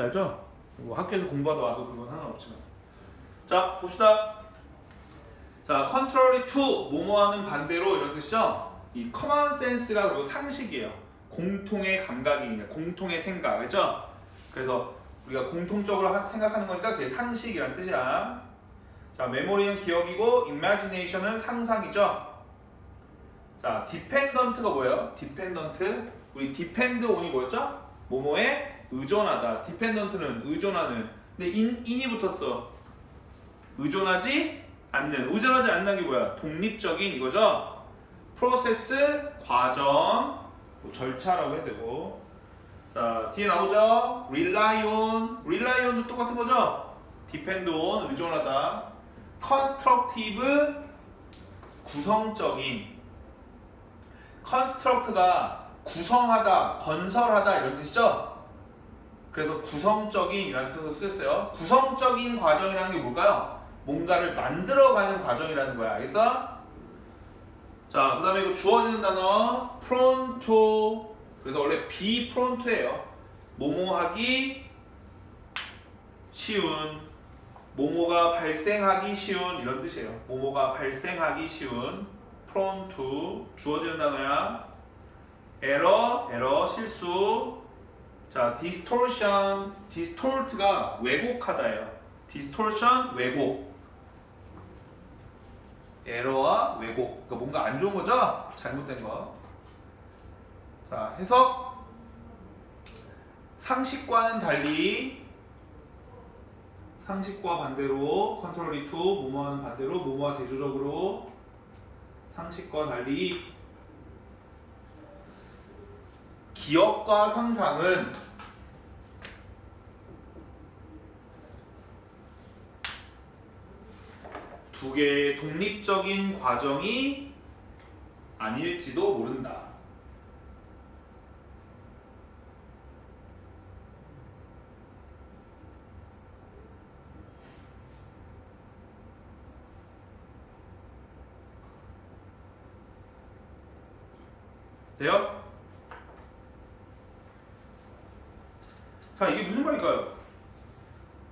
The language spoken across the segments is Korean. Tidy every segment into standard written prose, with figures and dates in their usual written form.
알죠? 뭐 학교에서 공부하다 와도 그건 상관없지만. 자, 봅시다. 자, 컨트롤이 to 뭐뭐하는 반대로 이런 뜻이죠. 이 커먼 센스가 그리고 상식이에요. 공통의 감각이냐, 공통의 생각, 그렇죠? 그래서 우리가 공통적으로 생각하는 거니까 그게 상식이란 뜻이야. 자, 메모리는 기억이고 imagination은 상상이죠. 자, dependent가 뭐예요? dependent. 우리 depend on이 뭐였죠? 뭐뭐에 의존하다. dependent는 의존하는. 근데 in이 붙었어. 의존하지 않는. 의존하지 않는 게 뭐야? 독립적인 이거죠. 프로세스, 과정, 뭐 절차라고 해야 되고. 자, 뒤에 나오죠. rely on. rely on도 똑같은 거죠. depend on, 의존하다. constructive, 구성적인. construct가 구성하다, 건설하다 이런 뜻이죠. 그래서 구성적인 이라는 뜻으로 쓰였어요. 구성적인 과정이라는 게 뭘까요? 뭔가를 만들어가는 과정이라는 거야. 알겠어? 자, 그 다음에 이거 주어지는 단어 pronto. 그래서 원래 be pronto예요. 뭐뭐하기 쉬운, 뭐뭐가 발생하기 쉬운 이런 뜻이에요. 뭐뭐가 발생하기 쉬운 pronto 주어지는 단어야. error 실수. 자, distortion, distort가 왜곡하다예요. distortion, 왜곡. error와 왜곡. 그러니까 뭔가 안 좋은 거죠? 잘못된 거. 자, 해석. 상식과는 달리, 상식과 반대로, 컨트롤이 to, 뭐뭐와는 반대로, 뭐뭐와 대조적으로, 상식과 달리, 기억과 상상은 두 개의 독립적인 과정이 아닐지도 모른다. 돼요? 자, 이게 무슨 말일까요?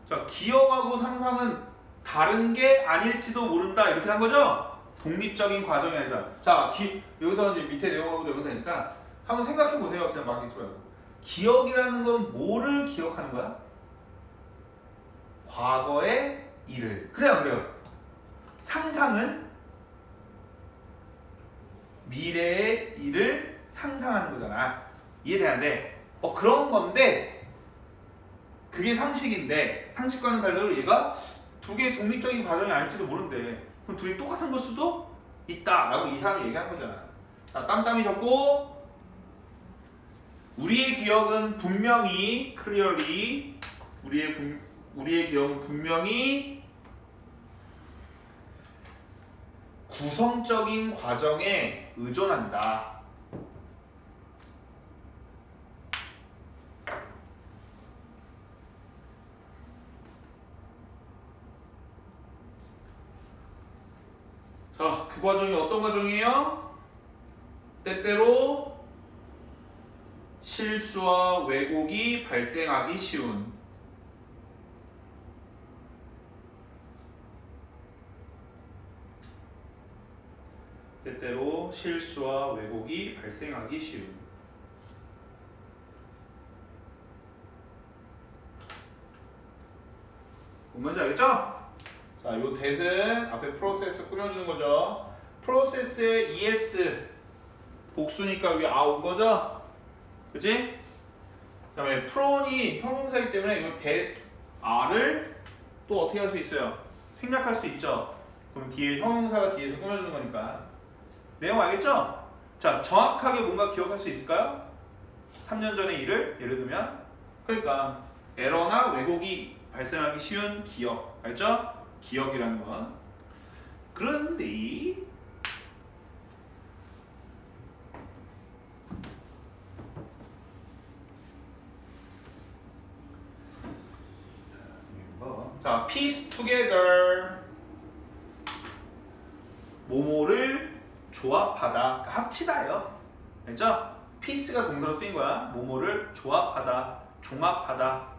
자, 기억하고 상상은 다른 게 아닐지도 모른다 이렇게 한 거죠? 독립적인 과정이 아니라. 자, 여기서 이제 밑에 내용하고 내용 되니까 한번 생각해 보세요. 그냥 막 읽지 말고. 기억이라는 건 뭐를 기억하는 거야? 과거의 일을. 그래요. 상상은 미래의 일을 상상하는 거잖아. 이해되는데, 그런 건데. 그게 상식인데 상식과는 달리 얘가 두 개의 독립적인 과정이 아닐지도 모른대. 그럼 둘이 똑같은 걸 수도 있다라고 이 사람이 얘기한 거잖아. 자, 땀땀이 적고 우리의 기억은 분명히 clearly 우리의 기억은 분명히 구성적인 과정에 의존한다. 자, 그 과정이 어떤 과정이에요? 때때로 실수와 왜곡이 발생하기 쉬운. 때때로 실수와 왜곡이 발생하기 쉬운. 뭔지 알겠죠? 자, 요 that은 앞에 프로세스 꾸며주는 거죠. 프로세스에 es 복수니까 위에 온 거죠? 그치? 그 다음에 프론이 형용사이기 때문에 이 that r을 또 어떻게 할 수 있어요? 생략할 수 있죠? 그럼 뒤에 형용사가 뒤에서 꾸며주는 거니까. 내용 알겠죠? 자, 정확하게 뭔가 기억할 수 있을까요? 3년 전의 일을 예를 들면, 그러니까 에러나 왜곡이 발생하기 쉬운 기억, 알죠? 기억이라는 건. 그런데 자, piece together 모모를 조합하다, 그러니까 합치다예요. 알죠? piece가 동사로 쓰인 거야. 모모를 조합하다, 종합하다.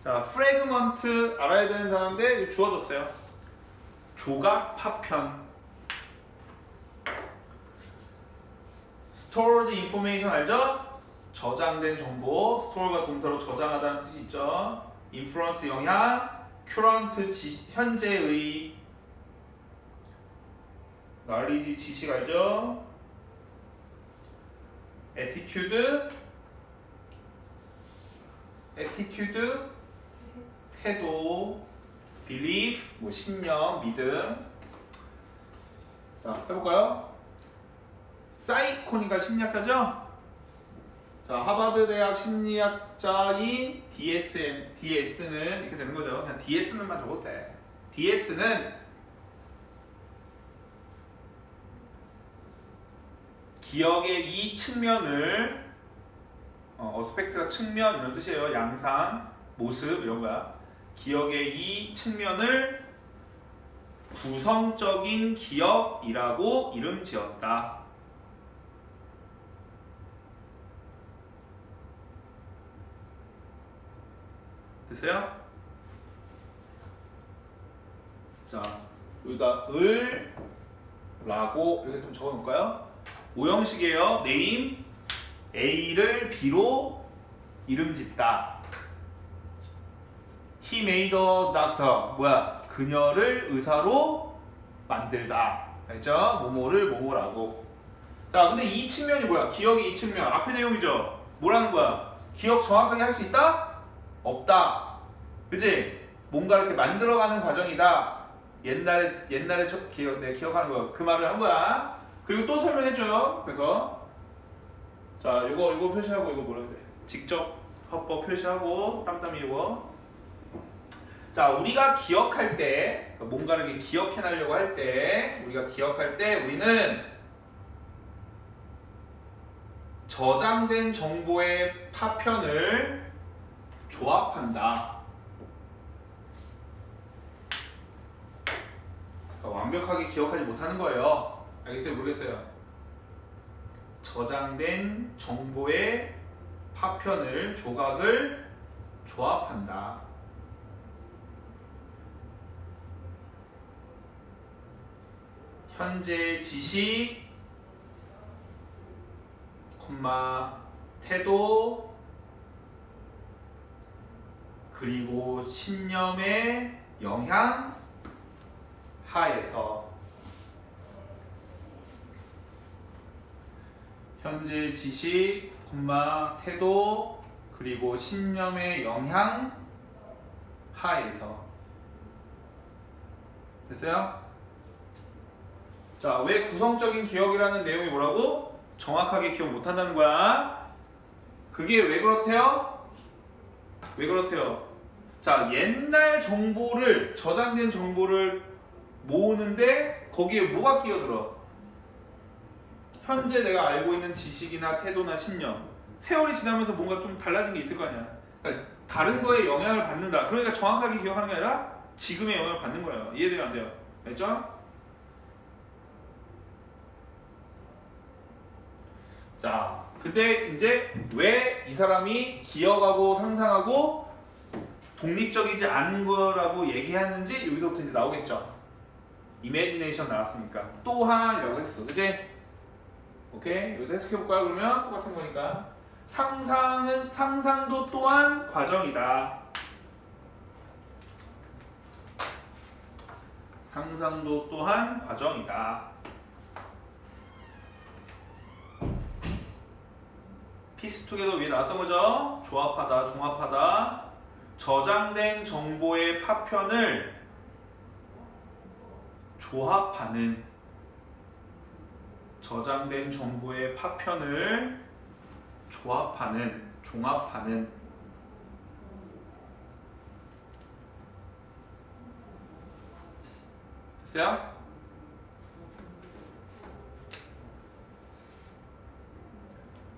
자, 프래그먼트 알아야 되는 단어인데 이거 주어졌어요. 조각, 파편. stored information 알죠? 저장된 정보. store가 동사로 저장하다는 뜻이 있죠. influence 영향, current 현재의, knowledge 지식 알죠? attitude 태도, belief 뭐 신념, 믿음. 자, 해볼까요? 사이코니까 심리학자죠? 자, 하버드 대학 심리학자인 DS는 이렇게 되는 거죠. 그냥 DS는만 적어도 돼. DS는 기억의 이 측면을 어스펙트가 측면 이런 뜻이에요. 양상, 모습 이런 거야. 기억의 이 측면을 구성적인 기억이라고 이름 지었다. 됐어요? 자, 여기다 을 라고 이렇게 좀 적어 놓을까요? 오형식이에요. name A를 B로 이름 짓다. He made a doctor. 뭐야? 그녀를 의사로 만들다. 알죠? 뭐뭐를 뭐뭐라고. 자, 근데 이 측면이 뭐야? 기억의 이 측면. 앞의 내용이죠? 뭐라는 거야? 기억 정확하게 할 수 있다? 없다. 그치? 뭔가 이렇게 만들어가는 과정이다. 옛날에 내가 기억하는 거. 그 말을 한 거야. 그리고 또 설명해줘요. 그래서 자, 이거 표시하고 이거 뭐라 그래? 직접 화법 표시하고 땀땀이 이거. 자, 우리가 기억할 때 뭔가를 이렇게 기억해내려고 할 때 우리는 저장된 정보의 파편을 조합한다. 그러니까 완벽하게 기억하지 못하는 거예요. 알겠어요? 모르겠어요? 저장된 정보의 파편을 조각을 조합한다. 현재 지식, 태도, 그리고 신념의 영향 하에서 현재 지식, 태도, 그리고 신념의 영향 하에서. 됐어요? 자, 왜 구성적인 기억이라는 내용이 뭐라고? 정확하게 기억 못한다는 거야. 그게 왜 그렇대요? 왜 그렇대요? 자, 옛날 정보를, 저장된 정보를 모으는데 거기에 뭐가 끼어들어? 현재 내가 알고 있는 지식이나 태도나 신념. 세월이 지나면서 뭔가 좀 달라진 게 있을 거 아니야. 그러니까 다른 거에 영향을 받는다. 그러니까 정확하게 기억하는 게 아니라 지금의 영향을 받는 거예요. 이해되면 안 돼요? 알죠? 자, 근데 이제 왜 이 사람이 기억하고 상상하고 독립적이지 않은 거라고 얘기했는지 여기서부터 이제 나오겠죠. 이미지네이션 나왔으니까. 또한이라고 했어. 그치? 오케이? 여기도 해석해볼까요? 그러면 똑같은 거니까. 상상도 또한 과정이다. 상상도 또한 과정이다. 피스투게더 위에 나왔던 거죠? 조합하다, 종합하다. 저장된 정보의 파편을 조합하는. 저장된 정보의 파편을 조합하는, 종합하는. 됐어요?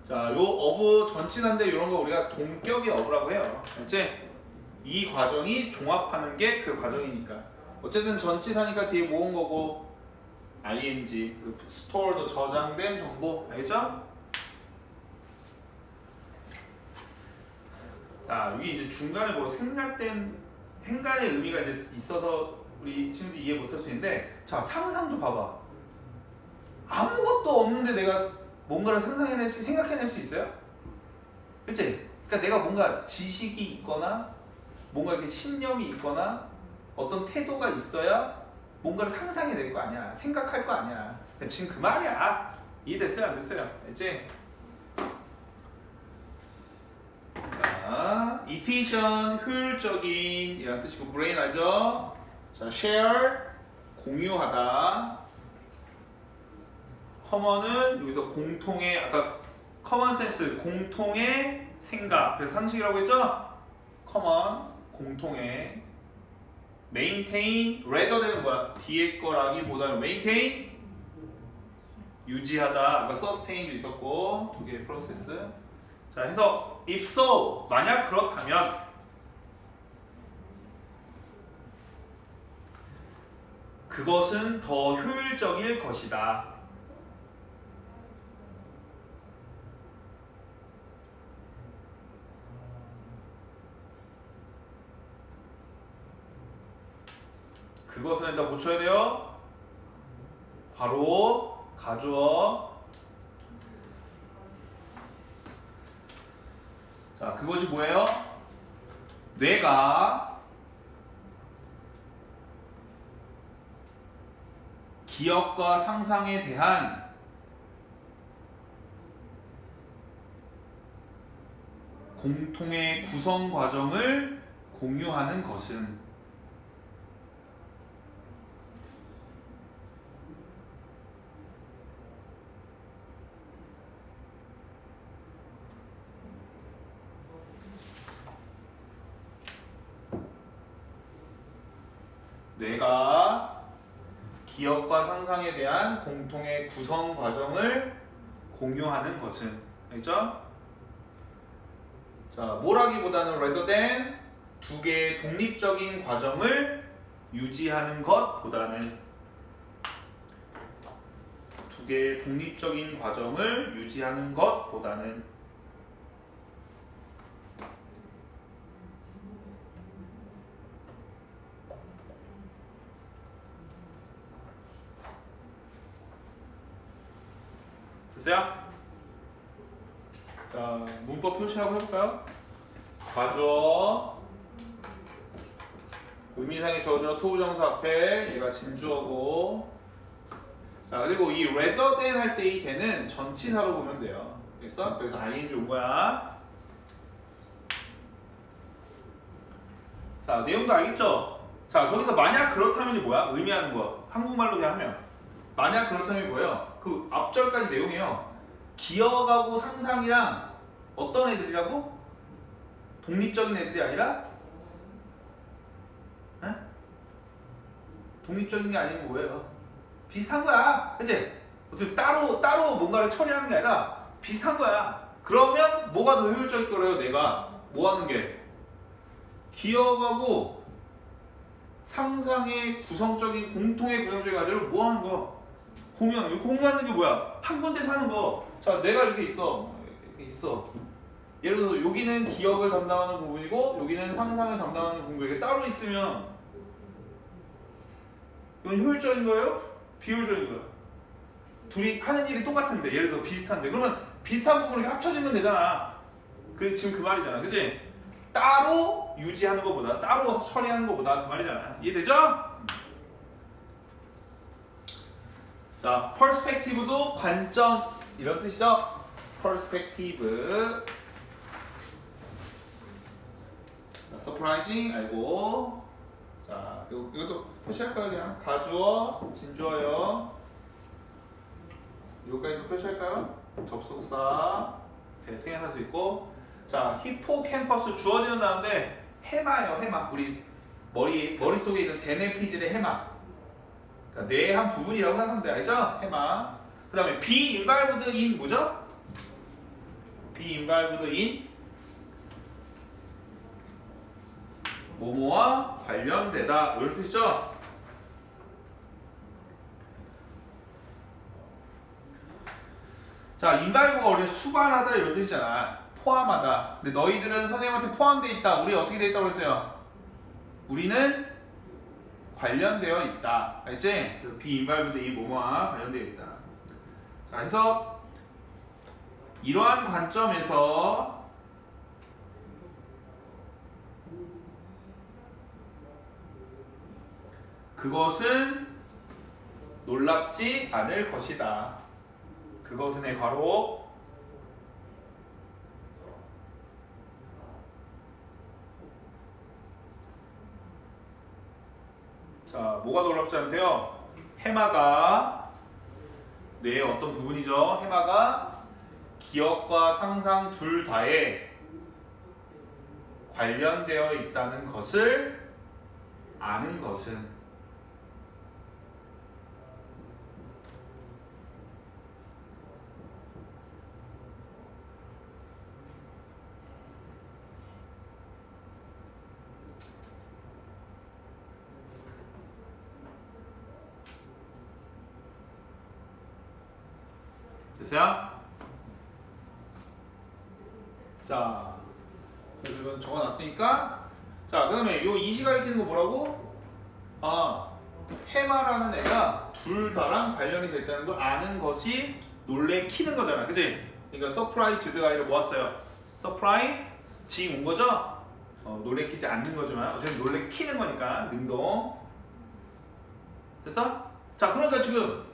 자, 요 어부 전치사인데 이런 거 우리가 동격의 어부라고 해요. 알지? 이 과정이 종합하는 게 그 과정이니까. 어쨌든 전치사니까 뒤에 모은 거고 ing, store도 저장된 정보. 알겠죠? 자, 여기 이제 중간에 뭐 생략된 행간의 의미가 이제 있어서 우리 친구들 이해 못할 수 있는데, 자, 상상도 봐봐. 아무것도 없는데 내가 뭔가를 생각해낼 수 있어요? 그치? 그러니까 내가 뭔가 지식이 있거나 뭔가 이렇게 신념이 있거나 어떤 태도가 있어야 뭔가를 상상해낼 거 아니야. 생각할 거 아니야. 지금 그 말이야. 이해됐어요? 안 됐어요? 알지? 자, efficient, 효율적인 이란 뜻이고, brain 알죠? 자, share, 공유하다. common은 여기서 공통의, 아까 common sense, 공통의 생각. 그래서 상식이라고 했죠? common, 공통의. maintain, rather than 뭐야? 뒤에 거라기보다는 maintain, 유지하다. 아까 sustain도 있었고, 두 개의 프로세스. 자, 해서 if so, 만약 그렇다면 그것은 더 효율적일 것이다. 그것은 일단 못 쳐야 돼요. 바로 가주어. 자, 그것이 뭐예요? 뇌가 기억과 상상에 대한 공통의 구성 과정을 공유하는 것은 뇌가 기억과 상상에 대한 공통의 구성 과정을 공유하는 것은, 알죠? 자, 뭐라기보다는 rather than 두 개의 독립적인 과정을 유지하는 것보다는, 두 개의 독립적인 과정을 유지하는 것보다는. 됐어요? 자, 문법 표시하고 해볼까요? 가주어, 의미상의 주어죠. 토부정사 앞에 얘가 진주어고, 자, 그리고 이 rather than 할 때 이 then은 전치사로 보면 돼요. 됐어? 그래서 ing 온 거야. 자, 내용도 알겠죠? 자, 저기서 만약 그렇다면이 뭐야? 의미하는 거. 한국말로 그냥 하면 만약 그렇다면이 뭐예요? 그 앞절까지 내용이에요. 기억하고 상상이랑 어떤 애들이라고? 독립적인 애들이 아니라? 에? 독립적인 게 아니면 뭐예요? 비슷한 거야. 그치? 어떻게 따로 뭔가를 처리하는 게 아니라 비슷한 거야. 그러면 뭐가 더 효율적일 거래요? 내가 뭐 하는 게? 기억하고 상상의 구성적인 공통의 구성적인 과제를 뭐 하는 거? 공유하는 거. 공유하는 게 뭐야? 한 군데서 하는 거. 자, 내가 이렇게 있어. 예를 들어서 여기는 기억을 담당하는 부분이고 여기는 상상을 담당하는 부분이 이렇게 따로 있으면 이건 효율적인 거예요? 비효율적인 거예요? 둘이 하는 일이 똑같은데, 예를 들어 비슷한데, 그러면 비슷한 부분을 이렇게 합쳐지면 되잖아. 지금 그 말이잖아. 그치? 따로 유지하는 것보다, 따로 처리하는 것보다 그 말이잖아. 이해되죠? 자, perspective도 관점 이런 뜻이죠? perspective. surprising 알고. 자, 이것도 표시할까요? 그냥 가주어, 진주어요. 여기까지도 표시할까요? 접속사, 생략할 수 있고. 자, 히포캠퍼스 주어지는 단어인데 해마예요. 해마. 우리 머릿속에 있는 대뇌피질의 해마. 그러니까 뇌의 한 부분이라고 생각하면 돼. 알죠? 해마. 그 다음에 be involved in 뭐죠? be involved in 뭐뭐와 관련되다. 이런 뜻이죠? 자, involve가 원래 수반하다 이런 뜻이잖아. 포함하다. 근데 너희들은 선생님한테 포함되어 있다. 우리 어떻게 되어 있다고 했어요? 우리는 관련되어 있다. 알지? be involved 이 뭐뭐와 관련되어 있다. 자, 그래서 이러한 관점에서 그것은 놀랍지 않을 것이다. 그것은의 괄호 자, 뭐가 놀랍지 않대요? 해마가 뇌의 어떤 부분이죠? 해마가 기억과 상상 둘 다에 관련되어 있다는 것을 아는 것은 됐어요? 자, 이건 적어놨으니까 자, 그 다음에 요 이시 가리키는 거 뭐라고? 아, 해마라는 애가 둘 다랑 관련이 됐다는 걸 아는 것이 놀래키는 거잖아, 그치? 그러니까 서프라이즈드가 이렇게 모았어요. 서프라이 지금 온 거죠? 놀래키지 않는 거지만 어쨌든 놀래키는 거니까 능동. 됐어? 자, 그러니까 지금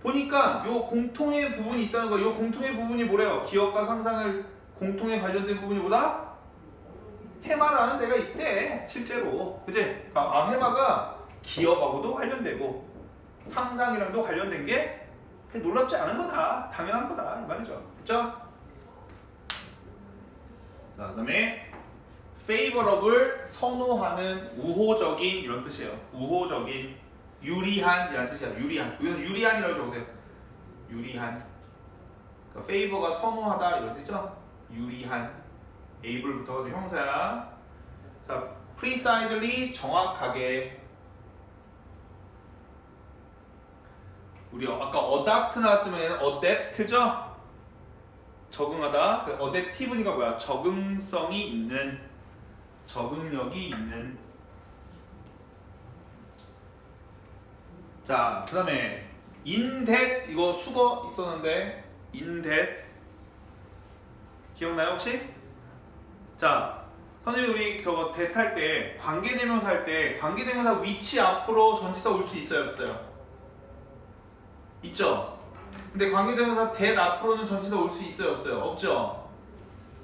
보니까 요 공통의 부분이 있다는 거. 요 공통의 부분이 뭐래요? 기억과 상상을 공통에 관련된 부분이 뭐다? 해마라는 데가 있대, 실제로. 그치? 아, 해마가 기억하고도 관련되고 상상이랑도 관련된 게 그게 놀랍지 않은 거다. 당연한 거다. 이 말이죠. 됐죠? 자, 그 다음에 favorable을 선호하는 우호적인 이런 뜻이에요. 우호적인 유리한 이라는 뜻이야. 유리한. 여기서 유리한이라고 적으세요. 유리한. 그러니까 favor가 선호하다 이런 뜻이죠. 유리한. able 붙어가지고 형사야. 자, precisely 정확하게. 우리 아까 adopt 나왔지만 얘는 adapt죠. 적응하다. adaptive니까 뭐야? 적응성이 있는, 적응력이 있는. 자, 그 다음에 in that 이거 수거 있었는데 in that 기억나요 혹시? 자, 선생님이 우리 저거 that 할 때 관계대명사 할 때 관계대명사 위치 앞으로 전치사 올 수 있어요 없어요? 있죠? 근데 관계대명사 that 앞으로는 전치사 올 수 있어요 없어요? 없죠?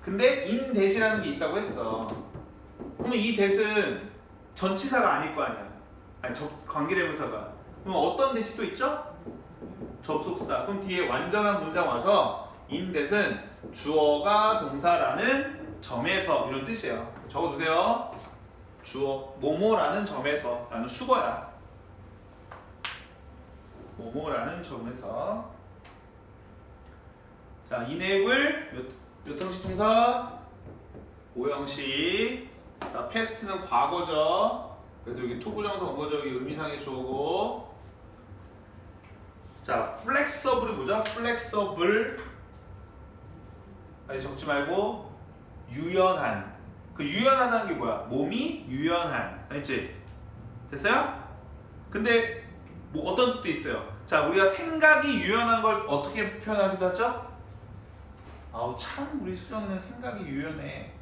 근데 in that이라는 게 있다고 했어. 그러면 이 that은 전치사가 아닐 거 아니야. 아니 관계대명사가. 그럼 어떤 that이 또 있죠? 접속사. 그럼 뒤에 완전한 문장 와서 in that은 주어가 동사라는 점에서 이런 뜻이에요. 적어두세요. 주어 뭐뭐라는 점에서 라는 수거야. 뭐뭐라는 점에서. 자, 이 내용을 몇 형식 동사? 5형식. 자, past는 과거죠. 그래서 여기 to 부정사 원고적이 의미상의 주어고. 자, flexible이 뭐죠? flexible. 아직 적지 말고 유연한. 그 유연하다는 게 뭐야? 몸이 유연한. 알겠지? 됐어요? 근데 뭐 어떤 뜻도 있어요. 자, 우리가 생각이 유연한 걸 어떻게 표현하기도 하죠? 아우, 참 우리 수정이는 생각이 유연해.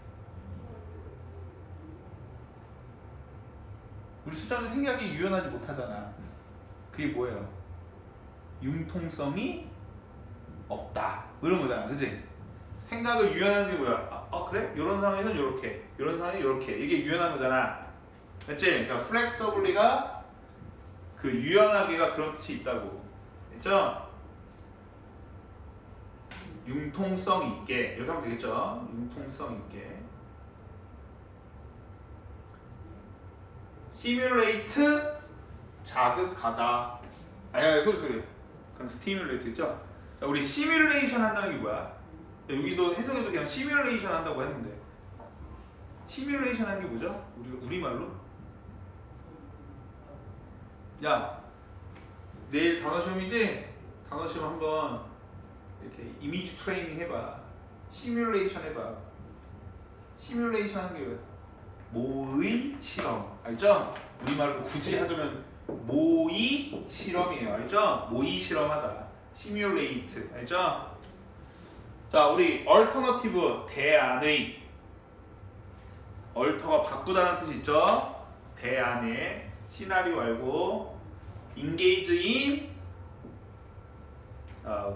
우리 수정은 생각이 유연하지 못하잖아. 그게 뭐예요? 융통성이 없다. 이런 거잖아. 그치? 생각을 유연한 게 뭐야? 그래? 이런 상황에서는 이렇게, 이런 상황에는 이렇게. 이게 유연한 거잖아. 맞지? 그러니까 flexible이가 그 유연하게가 그런 뜻이 있다고. 됐죠? 융통성 있게. 이렇게 하면 되겠죠? 융통성 있게. simulate 자극하다. 아니 소리. 그럼 stimulate 있죠? 자, 우리 simulation 한다는 게 뭐야? 여기도 해석에도 그냥 simulation 한다고 했는데 simulation 하는 게 뭐죠? 우리말로? 야, 내일 단어 시험이지? 단어 시험 한번 이렇게 이미지 트레이닝 해봐. 시뮬레이션 해봐. 시뮬레이션 하는 게 왜? 모의 실험. 알죠? 우리말로 굳이 하자면 모의 실험이에요. 알죠? 모의 실험하다. 시뮬레이트. 알죠? 자, 우리 얼터너티브 대안의. 얼터가 바꾸다라는 뜻이 있죠? 대안의 시나리오 알고 engage in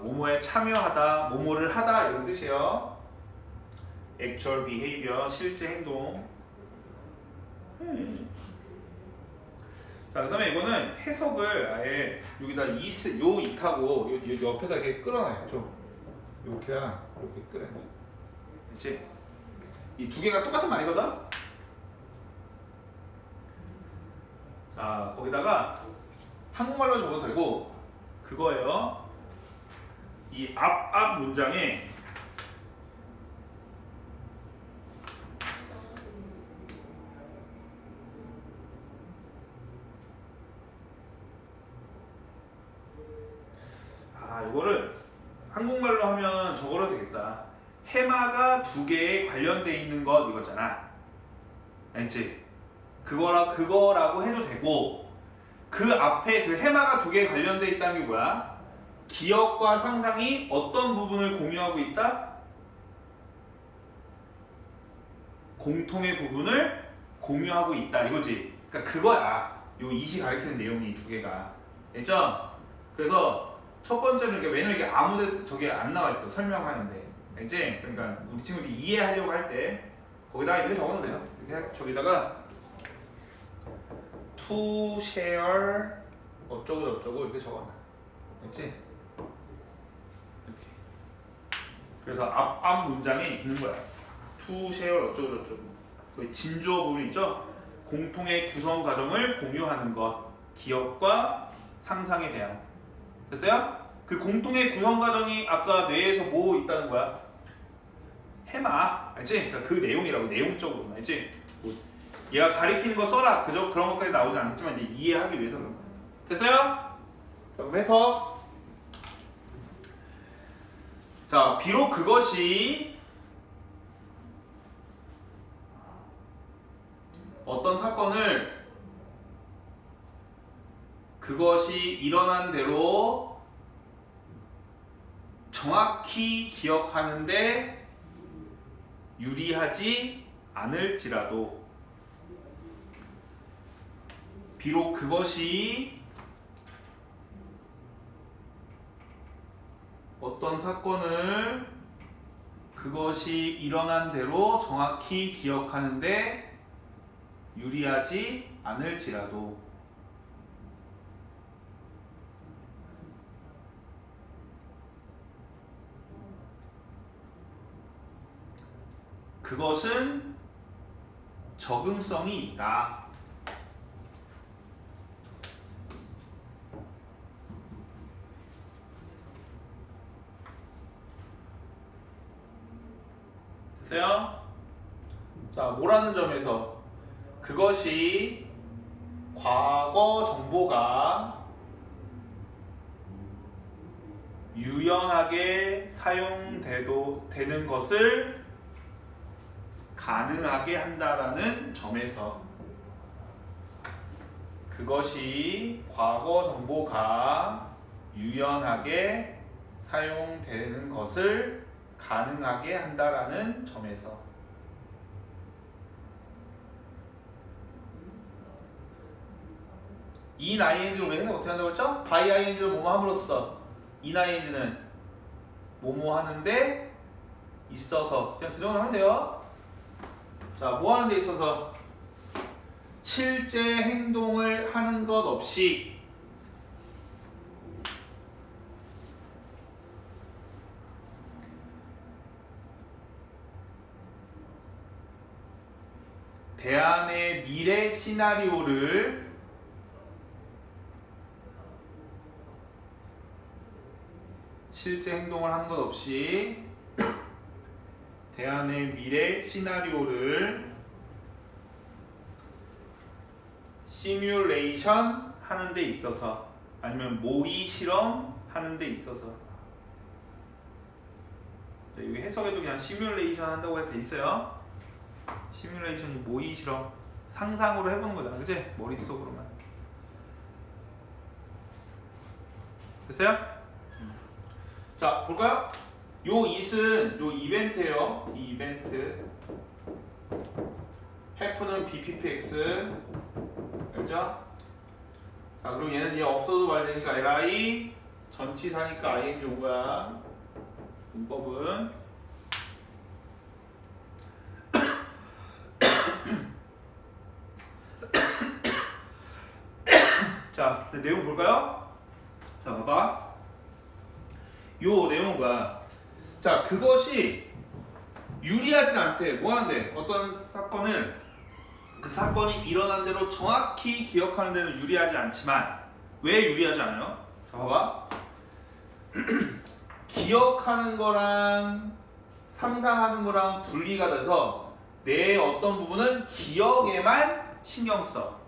뭐뭐에 참여하다, 뭐뭐를 하다 이런 뜻이에요. actual behavior 실제 행동. 자, 그다음에 이거는 해석을 아예 여기다 요 it하고 요 옆에다 이렇게 끌어놔요. 좀 이렇게랑 이렇게 끌어놔요. 그렇지? 이 두 개가 똑같은 말이거든. 자, 거기다가 한국말로 적어도 되고 그거예요. 이 앞 문장에 이거를 한국말로 하면 저거로 되겠다. 해마가 두 개에 관련돼 있는 것 이거잖아. 알지? 그거라고 해도 되고 그 앞에 그 해마가 두 개에 관련돼 있다는 게 뭐야? 기억과 상상이 어떤 부분을 공유하고 있다? 공통의 부분을 공유하고 있다 이거지. 그러니까 그거야. 요 이시 가리키는 내용이 두 개가. 알죠? 그래서 첫 번째는 이게 왜냐면 이게 아무데 저게 안 나와 있어. 설명하는데. 알지? 그러니까 우리 친구들이 이해하려고 할 때 거기다가 이렇게 적어도 돼요. 이렇게 저기다가 to share 어쩌고 저쩌고 이렇게 적어놔. 알지? 이렇게. 그래서 앞 문장에 있는 거야. to share 어쩌고 저쩌고. 그 진주어 부분 있죠? 공통의 구성 과정을 공유하는 것. 기억과 상상에 대한. 됐어요? 그 공통의 구성 과정이 아까 뇌에서 뭐 있다는 거야? 해마. 알지? 그러니까 그 내용이라고. 내용적으로. 알지? 뭐 얘가 가리키는 거 써라. 그저 그런 것까지 나오진 않겠지만 이제 이해하기 위해서 그런 거야. 됐어요? 자, 그럼 해서 자, 비록 그것이 어떤 사건을 그것이 일어난 대로 정확히 기억하는데 유리하지 않을지라도 비록 그것이 어떤 사건을 그것이 일어난 대로 정확히 기억하는데 유리하지 않을지라도 그것은 적응성이 있다. 됐어요? 자, 뭐라는 점에서 그것이 과거 정보가 유연하게 사용되는 것을 가능하게 한다라는 점에서 그것이 과거 정보가 유연하게 사용되는 것을 가능하게 한다라는 점에서 인 ing를 우리 해석 어떻게 한다고 했죠? by ing를 뭐뭐 함으로써 인 ing는 뭐뭐 하는데 있어서 그냥 그 정도 하면 돼요. 자, 뭐 하는 데 있어서 실제 행동을 하는 것 없이 대안의 미래 시나리오를 실제 행동을 하는 것 없이 대안의 미래 시나리오를 시뮬레이션 하는 데 있어서 아니면 모의 실험 하는 데 있어서 자, 여기 해석에도 그냥 시뮬레이션 한다고 돼 있어요. 시뮬레이션이 모의 실험, 상상으로 해보는 거잖아, 그치? 머릿속으로만. 됐어요? 자, 볼까요? 요 it은 요 이벤트예요. 이 이벤트. 해프는 BPPX. 알죠? 자, 그리고 얘는 얘 없어도 말되니까 li, 전치사니까 ing 온 거야. 문법은. 자, 내용 볼까요? 자, 봐봐. 요 내용은 뭐야? 자, 그것이 유리하진 않대. 뭐 하는데? 어떤 사건을 그 사건이 일어난 대로 정확히 기억하는 데는 유리하지 않지만 왜 유리하지 않아요? 자, 봐봐. 기억하는 거랑 상상하는 거랑 분리가 돼서 뇌의 어떤 부분은 기억에만 신경 써.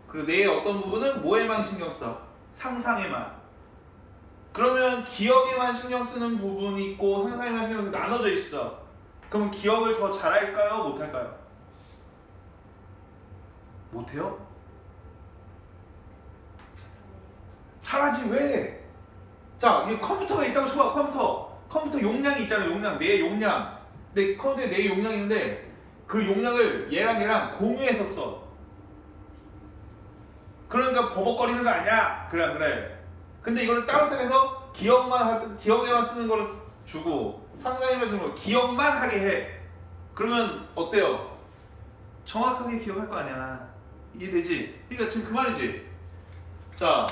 그리고 뇌의 어떤 부분은 뭐에만 신경 써? 상상에만. 그러면 기억에만 신경 쓰는 부분이 있고 상상에만 신경 쓰는 나눠져 있어. 그럼 기억을 더 잘할까요? 못할까요? 못해요? 잘하지. 왜? 자, 이 컴퓨터가 있다고 쳐봐. 컴퓨터 용량이 있잖아. 용량, 내 용량. 내 컴퓨터에 내 용량이 있는데 그 용량을 얘랑 공유해서 써. 그러니까 버벅거리는 거 아니야? 그래 안 그래? 근데 이거를 따로 해서 기억에만 쓰는 거를 주고 상상에만 주는 거 기억만 하게 해. 그러면 어때요? 정확하게 기억할 거 아니야. 이해되지? 그러니까 지금 그 말이지. 자,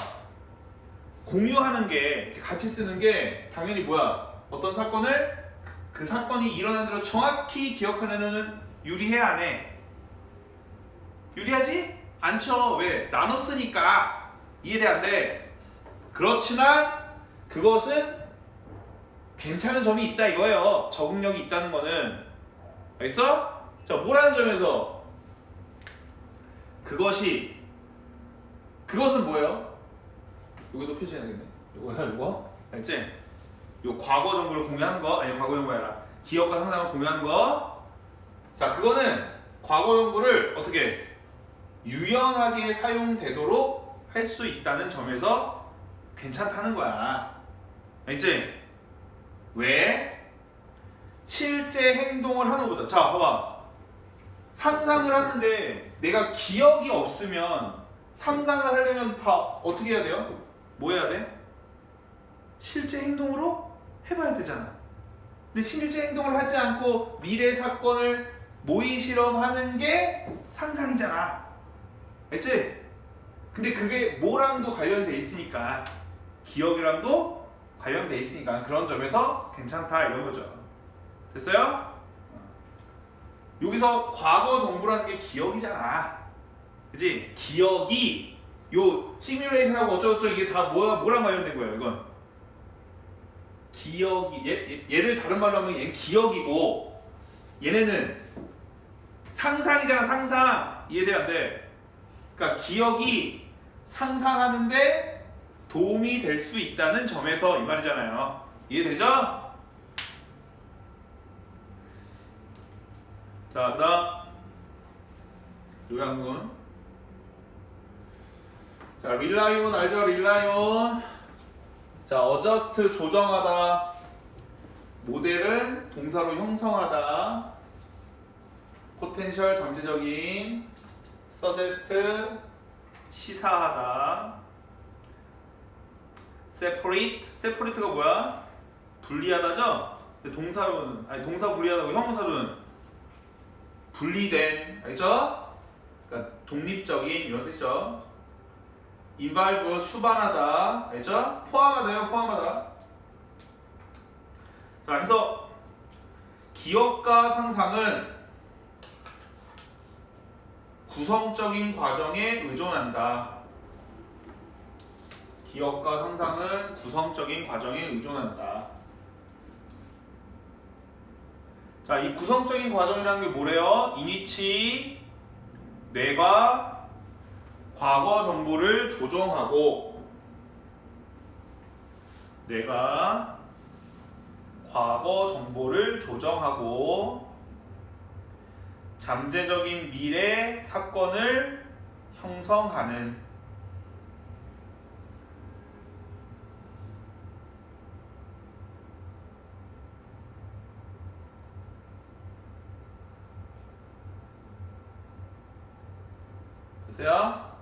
공유하는 게, 같이 쓰는 게 당연히 뭐야? 어떤 사건을 그 사건이 일어난 대로 정확히 기억하는 애는 유리해 안 해? 유리하지? 않죠. 왜? 나눠 쓰니까. 이해돼 안 돼? 그렇지만 그것은 괜찮은 점이 있다 이거예요. 적응력이 있다는 거는. 알겠어? 자, 뭐라는 점에서 그것은 뭐예요? 여기도 표시해야겠네. 이거야, 이거? 알지? 요 과거 정보를 공유하는 거, 아니 과거 정보가 아니라 기억과 상상을 공유하는 거. 자, 그거는 과거 정보를 어떻게 유연하게 사용되도록 할 수 있다는 점에서 괜찮다는 거야. 알지? 왜? 실제 행동을 하는 것보다. 자, 봐봐. 상상을 하는데 내가 기억이 없으면 상상을 하려면 다 어떻게 해야 돼요? 뭐 해야 돼? 실제 행동으로 해봐야 되잖아. 근데 실제 행동을 하지 않고 미래 사건을 모의 실험하는 게 상상이잖아. 알지? 근데 그게 뭐랑도 관련돼 있으니까, 기억이랑도 관련돼 있으니까 그런 점에서 괜찮다 이런 거죠. 됐어요? 여기서 과거 정보라는 게 기억이잖아. 그치? 기억이 요 시뮬레이션하고 어쩌고저쩌고 이게 다 뭐랑 관련된 거예요, 이건? 기억이 얘를 다른 말로 하면 얘는 기억이고 얘네는 상상이잖아. 상상. 이해돼 안 돼? 그러니까 기억이 상상하는데 도움이 될 수 있다는 점에서 이 말이잖아요. 이해되죠? 자, 그다음 요양문. 자, rely on 알죠? rely on. 자, adjust 조정하다. 모델은 동사로 형성하다. potential 잠재적인. suggest 시사하다. separate가 뭐야? 분리하다죠? 근데 동사로는 동사 분리하다고 형용사로는 분리된, 알죠? 그러니까 독립적인 이런 뜻이죠. involve 수반하다, 알죠? 포함하다요, 포함하다. 자, 그래서 기억과 상상은 구성적인 과정에 의존한다. 기억과 상상은 구성적인 과정에 의존한다. 자, 이 구성적인 과정이라는 게 뭐래요? 인위치 뇌가 과거 정보를 조정하고 뇌가 과거 정보를 조정하고 잠재적인 미래 사건을 형성하는. 됐어요?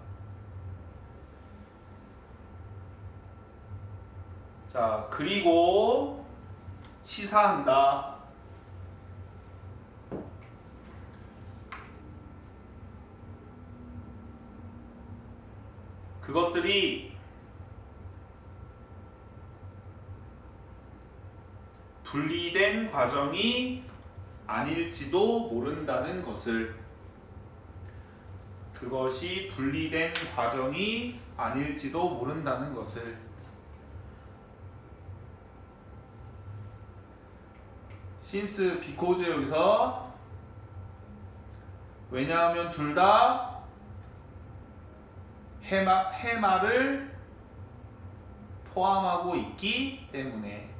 자, 그리고 시사한다. 그것들이 분리된 과정이 아닐지도 모른다는 것을. 그것이 분리된 과정이 아닐지도 모른다는 것을. since, because 여기서 왜냐하면 둘 다 해마를 포함하고 있기 때문에.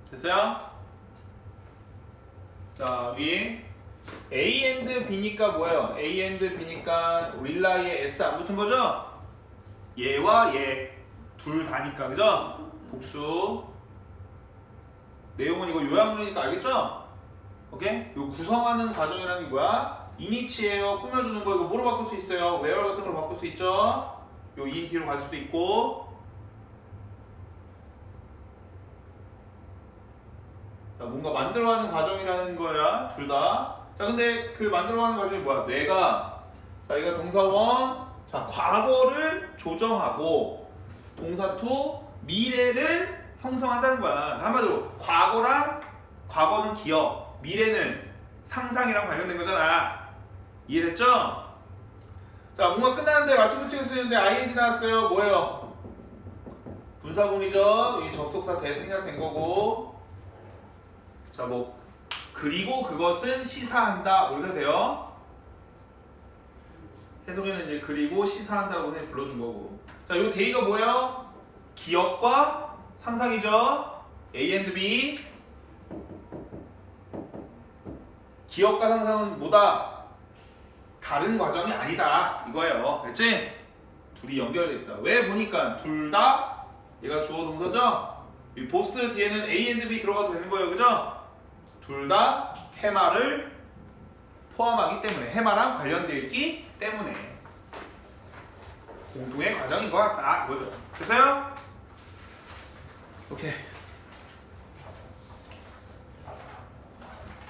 됐어요? 자, 여기 A and B니까 뭐예요? A and B니까 릴라이에 S 안 붙은 거죠? 얘와 얘 둘 다니까, 그죠? 복수. 내용은 이거 요약문이니까 알겠죠? 오케이? 요 구성하는 과정이라는 게 뭐야? 이니치예요. 꾸며주는 거. 이거 뭐로 바꿀 수 있어요? where 같은 걸로 바꿀 수 있죠? 요 int로 갈 수도 있고. 자, 뭔가 만들어가는 과정이라는 거야, 둘 다. 자, 근데 그 만들어가는 과정이 뭐야? 내가, 자, 이거 동사 1, 자, 과거를 조정하고, 동사 2, 미래를 형성한다는 거야. 한마디로, 과거는 기억, 미래는 상상이랑 관련된 거잖아. 이해됐죠? 자, 뭔가 끝나는데 마침표치가 쓰였는데 ing 나왔어요. 뭐예요? 분사구문이죠. 이 접속사 대 생략된 거고. 자, 뭐 그리고 그것은 시사한다. 뭐 이렇게 돼요. 해석에는 이제 그리고 시사한다라고 선생님이 불러준 거고. 자, 요 대의가 뭐예요? 기억과 상상이죠. A and B. 기억과 상상은 뭐다? 다른 과정이 아니다. 이거예요. 알지? 둘이 연결되어 있다. 왜 보니까 둘 다 얘가 주어 동사죠? 이 보스 뒤에는 A and B 들어가도 되는 거예요. 그죠? 둘 다 해마를 포함하기 때문에, 해마랑 관련되어 있기 때문에 공동의 과정인 것 같다. 이거죠. 됐어요? 오케이.